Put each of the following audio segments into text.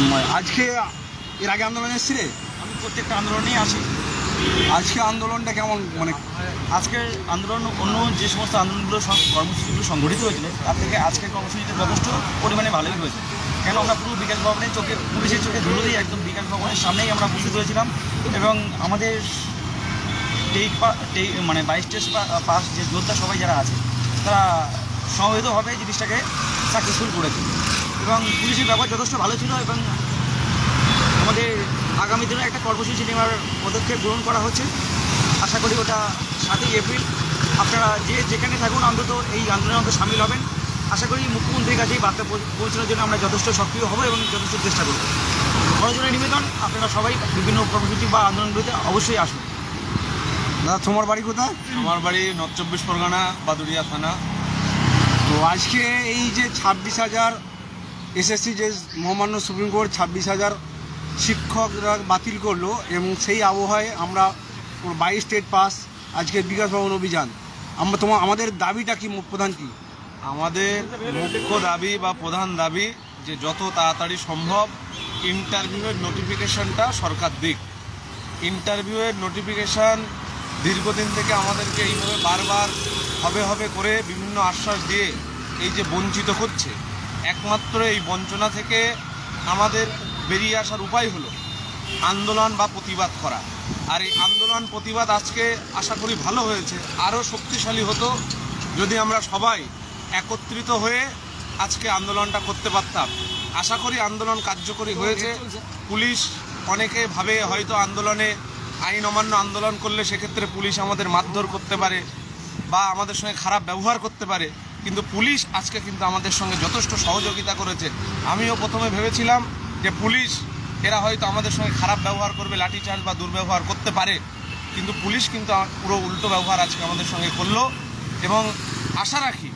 তন্ময়, আজকে এর আগে আন্দোলনে এসেছিলে? আমি প্রত্যেকটা আন্দোলনেই আসি। আজকে আন্দোলনটা কেমন, মানে আজকের আন্দোলন অন্য যে সমস্ত আন্দোলনগুলো কর্মসূচিগুলো সংগঠিত হয়েছিল তার থেকে আজকের কর্মসূচিতে যথেষ্ট পরিমাণে ভালোই হয়েছে। কেন আমরা পুরো বিকাশ ভবনের পুলিশের চোখে ধুলো দিয়ে একদম বিকাশ ভবনের সামনেই আমরা উপস্থিত হয়েছিলাম এবং আমাদের মানে 22 পাস যে যোদ্ধা সবাই যারা আছে তারা সমবেতভাবে জিনিসটাকে সাকসেসফুল করেছে এবং পুলিশের ব্যবহার যথেষ্ট ভালো ছিল এবং আমাদের আগামী দিনে একটা কর্মসূচি নেওয়ার পদক্ষেপ গ্রহণ করা হচ্ছে। আশা করি ওটা 7ই এপ্রিল আপনারা যেখানে থাকুন অন্তত এই আন্দোলনে অন্তত সামিল হবেন। আশা করি মুখ্যমন্ত্রীর কাছে এই বার্তা পৌঁছানোর জন্য আমরা যথেষ্ট সক্রিয় হব এবং যথেষ্ট চেষ্টা করব। বড়জনের নিবেদন, আপনারা সবাই বিভিন্ন কর্মসূচি বা আন্দোলনগুলোতে অবশ্যই আসুন। দাদা, তোমার বাড়ি কোথায়? আমার বাড়ি নর্থ 24 পরগনা, বাদুড়িয়া থানা। তো আজকে এই যে 26,000 এসএসসি যে মহামান্য সুপ্রিম কোর্ট 26,000 শিক্ষকরা বাতিল করলো এবং সেই আবহাওয়ায় আমরা 22 স্টেট পাস আজকে বিকাশ ভবন অভিযান, আমাদের দাবিটা কি, প্রধান কি? আমাদের মুখ্য দাবি বা প্রধান দাবি যে যত তাড়াতাড়ি সম্ভব ইন্টারভিউয়ের নোটিফিকেশনটা সরকার দিক। ইন্টারভিউয়ের নোটিফিকেশান দীর্ঘদিন থেকে আমাদেরকে এইভাবে বারবার হবে করে বিভিন্ন আশ্বাস দিয়ে এই যে বঞ্চিত করছে, একমাত্র এই বঞ্চনা থেকে আমাদের বেরিয়ে আসার উপায় হলো আন্দোলন বা প্রতিবাদ করা। আর এই আন্দোলন প্রতিবাদ আজকে আশা করি ভালো হয়েছে, আরও শক্তিশালী হতো যদি আমরা সবাই একত্রিত হয়ে আজকে আন্দোলনটা করতে পারতাম। আশা করি আন্দোলন কার্যকরী হয়েছে। পুলিশ অনেকে ভাবে হয়তো আন্দোলনে আইন অমান্য আন্দোলন করলে সেক্ষেত্রে পুলিশ আমাদের মারধর করতে পারে বা আমাদের সঙ্গে খারাপ ব্যবহার করতে পারে, কিন্তু পুলিশ আজকে কিন্তু আমাদের সঙ্গে যথেষ্ট সহযোগিতা করেছে। আমিও প্রথমে ভেবেছিলাম যে পুলিশ এরা হয়তো আমাদের সঙ্গে খারাপ ব্যবহার করবে, লাঠিচার্জ বা দুর্ব্যবহার করতে পারে, কিন্তু পুলিশ কিন্তু পুরো উল্টো ব্যবহার আজকে আমাদের সঙ্গে করলো। এবং আশা রাখি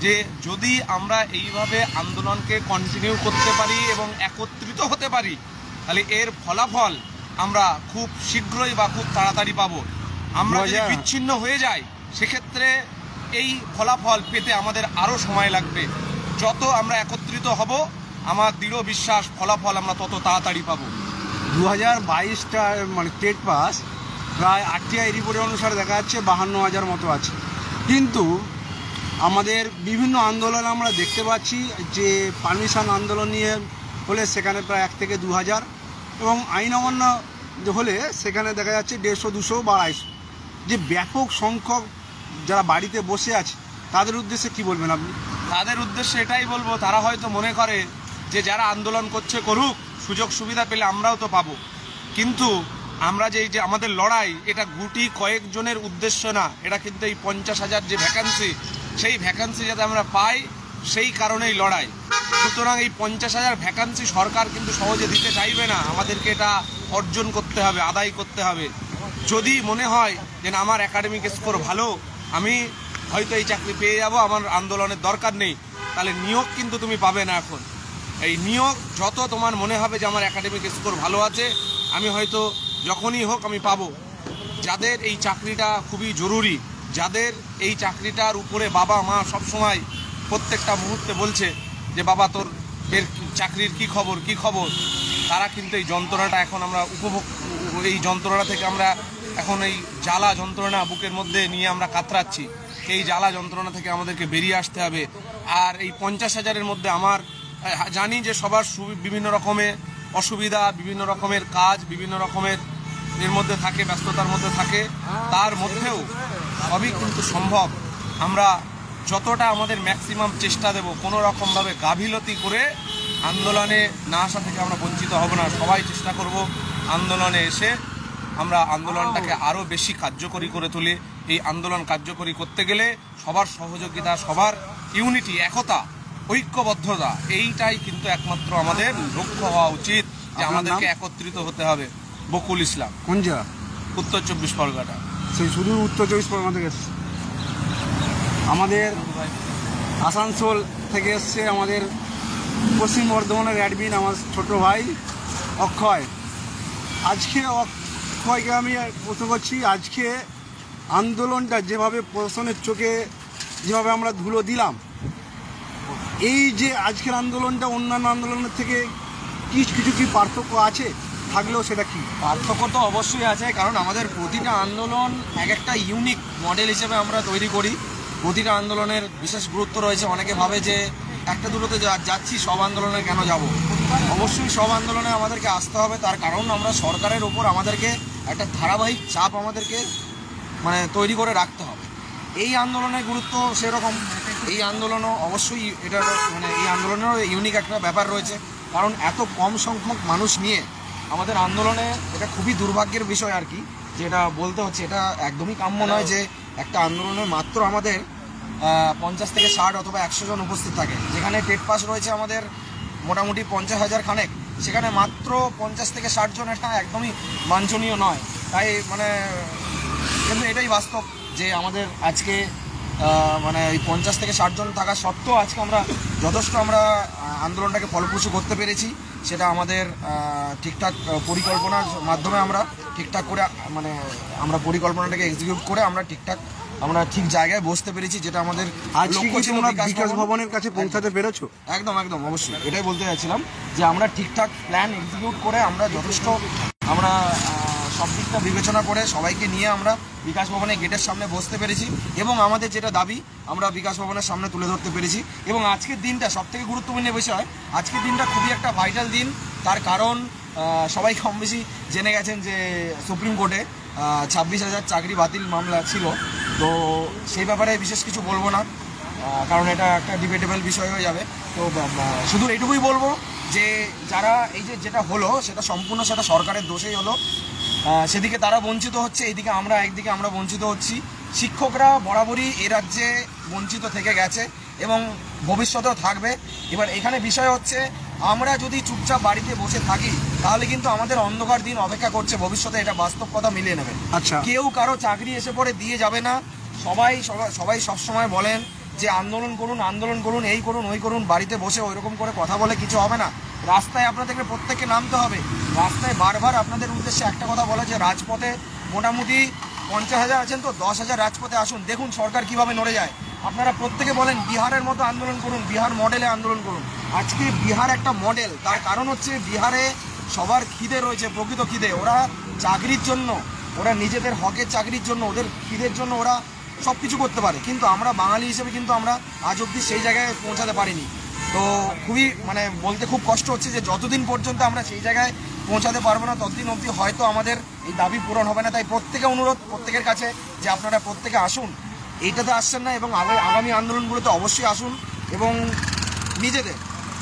যে যদি আমরা এইভাবে আন্দোলনকে কন্টিনিউ করতে পারি এবং একত্রিত হতে পারি তাহলে এর ফলাফল আমরা খুব শীঘ্রই বা খুব তাড়াতাড়ি পাবো। আমরা যদি বিচ্ছিন্ন হয়ে যাই সেক্ষেত্রে এই ফলাফল পেতে আমাদের আরও সময় লাগবে। যত আমরা একত্রিত হব আমার দৃঢ় বিশ্বাস ফলাফল আমরা তত তাড়াতাড়ি পাবো। 2022টা মানে স্টেট পাস প্রায় আরটিআই রিপোর্টের অনুসারে দেখা যাচ্ছে 52,000 মতো আছে, কিন্তু আমাদের বিভিন্ন আন্দোলন আমরা দেখতে পাচ্ছি যে পারমিশন আন্দোলন নিয়ে হলে সেখানে প্রায় 1 থেকে 2,000 এবং আইন অমান্য হলে সেখানে দেখা যাচ্ছে 150, 200 বা 250। যে ব্যাপক সংখ্যক যারা বাড়িতে বসে আছে তাদের উদ্দেশ্যে কি বলবেন আপনি? তাদের উদ্দেশ্যে এটাই বলবো, তারা হয়তো মনে করে যে যারা আন্দোলন করছে করুক, সুযোগ সুবিধা পেলে আমরাও তো পাবো, কিন্তু আমরা যে আমাদের লড়াই এটা গুটি কয়েকজনের উদ্দেশ্য না, এটা কিন্তু এই 50,000 যে ভ্যাকান্সি সেই ভ্যাকান্সি যাতে আমরা পাই সেই কারণেই লড়াই। সুতরাং এই 50,000 ভ্যাকান্সি সরকার কিন্তু সহজে দিতে চাইবে না, আমাদেরকে এটা অর্জন করতে হবে, আদায় করতে হবে। যদি মনে হয় যে না আমার একাডেমিক স্কোর ভালো, আমি হয়তো এই চাকরি পেয়ে যাব, আমার আন্দোলনের দরকার নেই, তাহলে নিয়োগ কিন্তু তুমি পাবে না। এখন এই নিয়োগ যত তোমার মনে হবে যে আমার একাডেমিক স্কোর ভালো আছে, আমি হয়তো যখনই হোক আমি পাবো। যাদের এই চাকরিটা খুবই জরুরি, যাদের এই চাকরিটার উপরে বাবা মা সবসময় প্রত্যেকটা মুহূর্তে বলছে যে বাবা তোর এর চাকরির কি খবর, তারা কিন্তু এই যন্ত্রণাটা এখন আমরা এই যন্ত্রণা থেকে আমরা এখন এই জ্বালা যন্ত্রণা বুকের মধ্যে নিয়ে আমরা কাতরাচ্ছি, এই জ্বালা যন্ত্রণা থেকে আমাদেরকে বেরিয়ে আসতে হবে। আর এই 50,000-এর মধ্যে আমার জানি যে সবার বিভিন্ন রকমের অসুবিধা, বিভিন্ন রকমের কাজ, বিভিন্ন রকমের এর মধ্যে থাকে, ব্যস্ততার মধ্যে থাকে, তার মধ্যেও সবই কিন্তু সম্ভব। আমরা যতটা আমাদের ম্যাক্সিমাম চেষ্টা দেব, কোনো রকমভাবে গাফিলতি করে আন্দোলনে না আসা থেকে আমরা বঞ্চিত হব না। সবাই চেষ্টা করব আন্দোলনে এসে আমরা আন্দোলনটাকে আরও বেশি কার্যকরী করে তুলি। এই আন্দোলন কার্যকরী করতে গেলে সবার সহযোগিতা, সবার ইউনিটি, একতা, ঐক্যবদ্ধতা, এইটাই কিন্তু একমাত্র আমাদের লক্ষ্য হওয়া উচিত, যে আমাদেরকে একত্রিত হতে হবে। বকুল ইসলাম। কোন জায়গা? উত্তর 24 পরগনা। সেই শুধু উত্তর 24 পরগনা থেকে এসছে। আমাদের আসানসোল থেকে এসছে আমাদের পশ্চিম বর্ধমানের অ্যাডমিন, আমার ছোট ভাই অক্ষয়। আজকে অক্ষয়কে আমি প্রশ্ন করছি, আজকে আন্দোলনটা যেভাবে প্রশাসনের চোখে যেভাবে আমরা ধুলো দিলাম, এই যে আজকের আন্দোলনটা অন্যান্য আন্দোলনের থেকে কিছু কি পার্থক্য আছে, থাকলেও সেটা কি? পার্থক্য তো অবশ্যই আছে, কারণ আমাদের প্রতিটা আন্দোলন এক একটা ইউনিক মডেল হিসেবে আমরা তৈরি করি। প্রতিটা আন্দোলনের বিশেষ গুরুত্ব রয়েছে। অনেকে ভাবে যে একটা দুটোতে যাচ্ছি, সব আন্দোলনে কেন যাব? অবশ্যই সব আন্দোলনে আমাদেরকে আসতে হবে, তার কারণ আমরা সরকারের ওপর আমাদেরকে একটা ধারাবাহিক চাপ আমাদেরকে মানে তৈরি করে রাখতে হবে। এই আন্দোলনের গুরুত্ব সেরকম, এই আন্দোলনও অবশ্যই এটার মানে এই আন্দোলনেরও ইউনিক একটা ব্যাপার রয়েছে, কারণ এত কম সংখ্যক মানুষ নিয়ে আমাদের আন্দোলনে এটা খুবই দুর্ভাগ্যের বিষয় আর কি, যেটা বলতে হচ্ছে। এটা একদমই কাম্য নয় যে একটা আন্দোলনে মাত্র আমাদের 50 থেকে 60 অথবা 100 জন উপস্থিত থাকে, যেখানে টেট পাস রয়েছে আমাদের মোটামুটি 50,000 খানেক, সেখানে মাত্র 50 থেকে 60 জন, এটা একদমই বাঞ্ছনীয় নয়। তাই মানে কিন্তু এটাই বাস্তব যে আমাদের আজকে মানে এই 50 থেকে 60 জন থাকা সত্ত্বেও আজকে আমরা যথেষ্ট আন্দোলনটাকে ফলপ্রসূ করতে পেরেছি। সেটা আমাদের ঠিকঠাক পরিকল্পনার মাধ্যমে আমরা ঠিকঠাক করে মানে আমরা পরিকল্পনাটাকে এক্সিকিউট করে আমরা ঠিক জায়গায় বসতে পেরেছি, যেটা আমাদের আজকে কি তোমরা বিকাশ ভবনের কাছে পৌঁছাতে পেরেছো? একদম অবশ্যই এটাই বলতে চাইছিলাম যে আমরা ঠিকঠাক প্ল্যান এক্সিকিউট করে আমরা যথেষ্ট সব দিকটা বিবেচনা করে সবাইকে নিয়ে আমরা বিকাশ ভবনের গেটের সামনে বসতে পেরেছি এবং আমাদের যেটা দাবি আমরা বিকাশ ভবনের সামনে তুলে ধরতে পেরেছি। এবং আজকের দিনটা সবথেকে গুরুত্বপূর্ণ বিষয়, আজকের দিনটা খুবই একটা ভাইটাল দিন। তার কারণ সবাই কম বেশি জেনে গেছেন যে সুপ্রিম কোর্টে 26,000 চাকরি বাতিল মামলা ছিল। তো সেই ব্যাপারে বিশেষ কিছু বলবো না, কারণ এটা একটা ডিবেটেবল বিষয় হয়ে যাবে। তো শুধু এইটুকুই বলবো যে যারা এই যেটা হলো সেটা সম্পূর্ণ সেটা সরকারের দোষেই হলো। সেদিকে তারা বঞ্চিত হচ্ছে, একদিকে আমরা বঞ্চিত হচ্ছি। শিক্ষকরা বরাবরই এ রাজ্যে বঞ্চিত থেকে গেছে এবং ভবিষ্যতেও থাকবে। এবার এখানে বিষয় হচ্ছে আমরা যদি চুপচাপ বাড়িতে বসে থাকি তাহলে কিন্তু আমাদের অন্ধকার দিন অপেক্ষা করছে ভবিষ্যতে, এটা বাস্তব কথা মিলিয়ে নেবে। আচ্ছা, কেউ কারো চাকরি এসে পরে দিয়ে যাবে না। সবাই সবসময় বলেন যে আন্দোলন করুন, এই করুন ওই করুন, বাড়িতে বসে ওইরকম করে কথা বলে কিছু হবে না। রাস্তায় আপনাদেরকে প্রত্যেককে নামতে হবে। রাস্তায় বারবার আপনাদের উদ্দেশ্যে একটা কথা বলা যে রাজপথে মোটামুটি 50,000 আছেন, তো 10,000 রাজপথে আসুন, দেখুন সরকার কিভাবে নড়ে যায়। আপনারা প্রত্যেকে বলেন বিহারের মতো আন্দোলন করুন, বিহার মডেলে আন্দোলন করুন। আজকে বিহার একটা মডেল, তার কারণ হচ্ছে বিহারে সবার খিদে রয়েছে, প্রকৃত খিদে। ওরা চাকরির জন্য, ওরা নিজেদের হকের চাকরির জন্য, ওদের খিদের জন্য ওরা সব কিছু করতে পারে, কিন্তু আমরা বাঙালি হিসেবে কিন্তু আমরা আজ অবধি সেই জায়গায় পৌঁছাতে পারিনি। তো খুবই মানে বলতে খুব কষ্ট হচ্ছে যে যতদিন পর্যন্ত আমরা সেই জায়গায় পৌঁছাতে পারবো না ততদিন অবধি হয়তো আমাদের এই দাবি পূরণ হবে না। তাই প্রত্যেকে অনুরোধ প্রত্যেকের কাছে যে আপনারা প্রত্যেকে আসুন, এইটাতে আসছেন না এবং আগামী আন্দোলনগুলোতে অবশ্যই আসুন এবং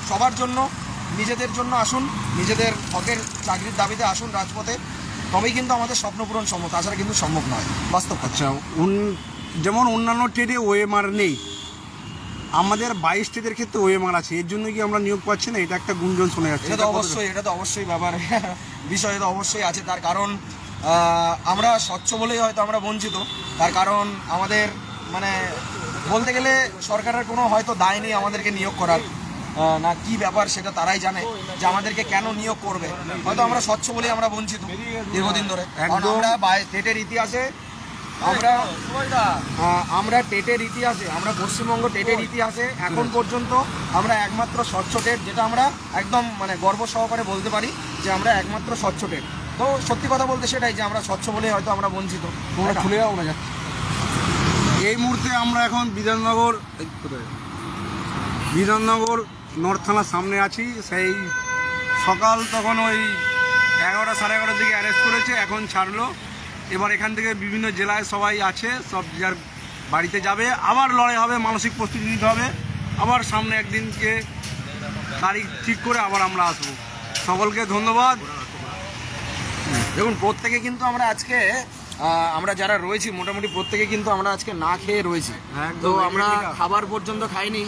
সবার জন্য নিজেদের জন্য আসুন, নিজেদের হকের চাকরির দাবিতে আসুন রাজপথে, তবেই কিন্তু আমাদের স্বপ্ন পূরণ সম্ভব, তাছাড়া কিন্তু সম্ভব নয় বাস্তব। আচ্ছা, যেমন অন্যান্য ট্রেডে ওএমআর নেই, আমাদের 22 ট্রেডের ক্ষেত্রে ওএমআর আছে, এর জন্য কি আমরা নিয়োগ পাচ্ছি না? এটা একটা গুঞ্জন শোনা যাচ্ছে। এটা তো অবশ্যই ব্যাপার বিষয় তো অবশ্যই আছে। তার কারণ আমরা স্বচ্ছ বলেই হয়তো আমরা বঞ্চিত। তার কারণ আমাদের মানে বলতে গেলে সরকারের কোনো হয়তো দায় নেই আমাদেরকে নিয়োগ করার, না কি ব্যাপার সেটা তারাই জানে যে আমাদেরকে কেন নিয়োগ করবে। হয়তো আমরা স্বচ্ছ বলেই আমরা বঞ্চিত দীর্ঘদিন ধরে। টেটের ইতিহাসে আমরা পশ্চিমবঙ্গ টেটের ইতিহাসে এখন পর্যন্ত আমরা একমাত্র স্বচ্ছ টেট, যেটা আমরা একদম মানে গর্ব সহকারে বলতে পারি যে আমরা একমাত্র স্বচ্ছ টেট। তো সত্যি কথা বলতে সেটাই যে আমরা স্বচ্ছ বলে হয়তো আমরা বঞ্চিত। খুলে যাও না যাচ্ছে। এই মুহূর্তে আমরা এখন বিধাননগর নর্থ থানার সামনে আছি। সেই সকাল তখন ওই 11টা সাড়ে 11টার দিকে অ্যারেস্ট করেছে, এখন ছাড়লো। এবার এখান থেকে বিভিন্ন জেলায় সবাই আছে, সব যার বাড়িতে যাবে, আবার লড়াই হবে, মানসিক প্রস্তুতি নিতে হবে, আবার সামনে একদিনকে তারিখ ঠিক করে আবার আমরা আসবো। সকলকে ধন্যবাদ। দেখুন প্রত্যেকে কিন্তু আমরা যারা রয়েছি মোটামুটি প্রত্যেকে কিন্তু আমরা আজকে না খেয়ে রয়েছি। তো আমরা খাবার পর্যন্ত খাইনি,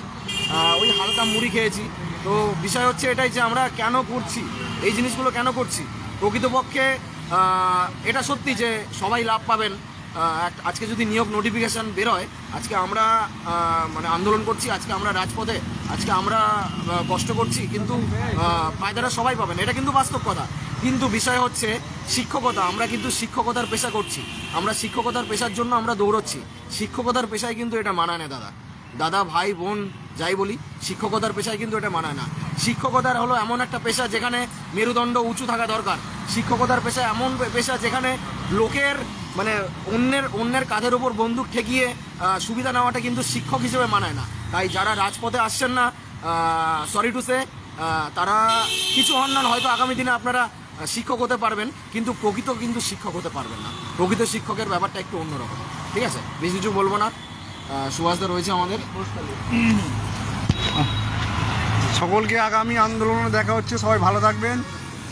ওই হালকা মুড়ি খেয়েছি। তো বিষয় হচ্ছে এটাই যে আমরা কেন করছি এই জিনিসগুলো, কেন করছি প্রকৃতপক্ষে এটা সত্যি যে সবাই লাভ পাবেন। আজকে যদি নিয়োগ নোটিফিকেশান বেরোয়, আজকে আমরা মানে আন্দোলন করছি, আজকে আমরা রাজপথে, আজকে আমরা কষ্ট করছি, কিন্তু ফায়দাটা সবাই পাবেন, এটা কিন্তু বাস্তব কথা। কিন্তু বিষয় হচ্ছে শিক্ষকতা, আমরা কিন্তু শিক্ষকতার পেশা করছি, আমরা শিক্ষকতার পেশার জন্য আমরা দৌড়চ্ছি। শিক্ষকতার পেশায় কিন্তু এটা মানায় না দাদা, ভাই বোন যাই বলি, শিক্ষকতার পেশায় কিন্তু এটা মানায় না। শিক্ষকতার হলো এমন একটা পেশা যেখানে মেরুদণ্ড উঁচু থাকা দরকার। শিক্ষকতার পেশা এমন পেশা যেখানে লোকের মানে অন্যের কাঁধের ওপর বন্দুক ঠেকিয়ে সুবিধা নেওয়াটা কিন্তু শিক্ষক হিসেবে মানায় না। তাই যারা রাজপথে আসছেন না, সরি টু সে, তারা কিছু হন না, হয়তো আগামী দিনে আপনারা শিক্ষক হতে পারবেন, কিন্তু প্রকৃত কিন্তু শিক্ষক হতে পারবেন না। প্রকৃত শিক্ষকের ব্যাপারটা একটু অন্যরকম। ঠিক আছে, বেশি কিছু বলবো না। সুভাষদা রয়েছে আমাদের। সকলকে আগামী আন্দোলনে দেখা হচ্ছে, সবাই ভালো থাকবেন।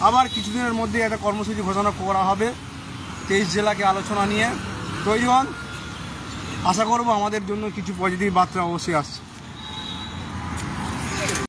আবার কিছুদিনের মধ্যে একটা কর্মসূচি ঘোষণা করা হবে 23 জেলাকে আলোচনা নিয়ে। তৈরি হন, আশা করব আমাদের জন্য কিছু পজিটিভ বার্তা অবশ্যই আসছে।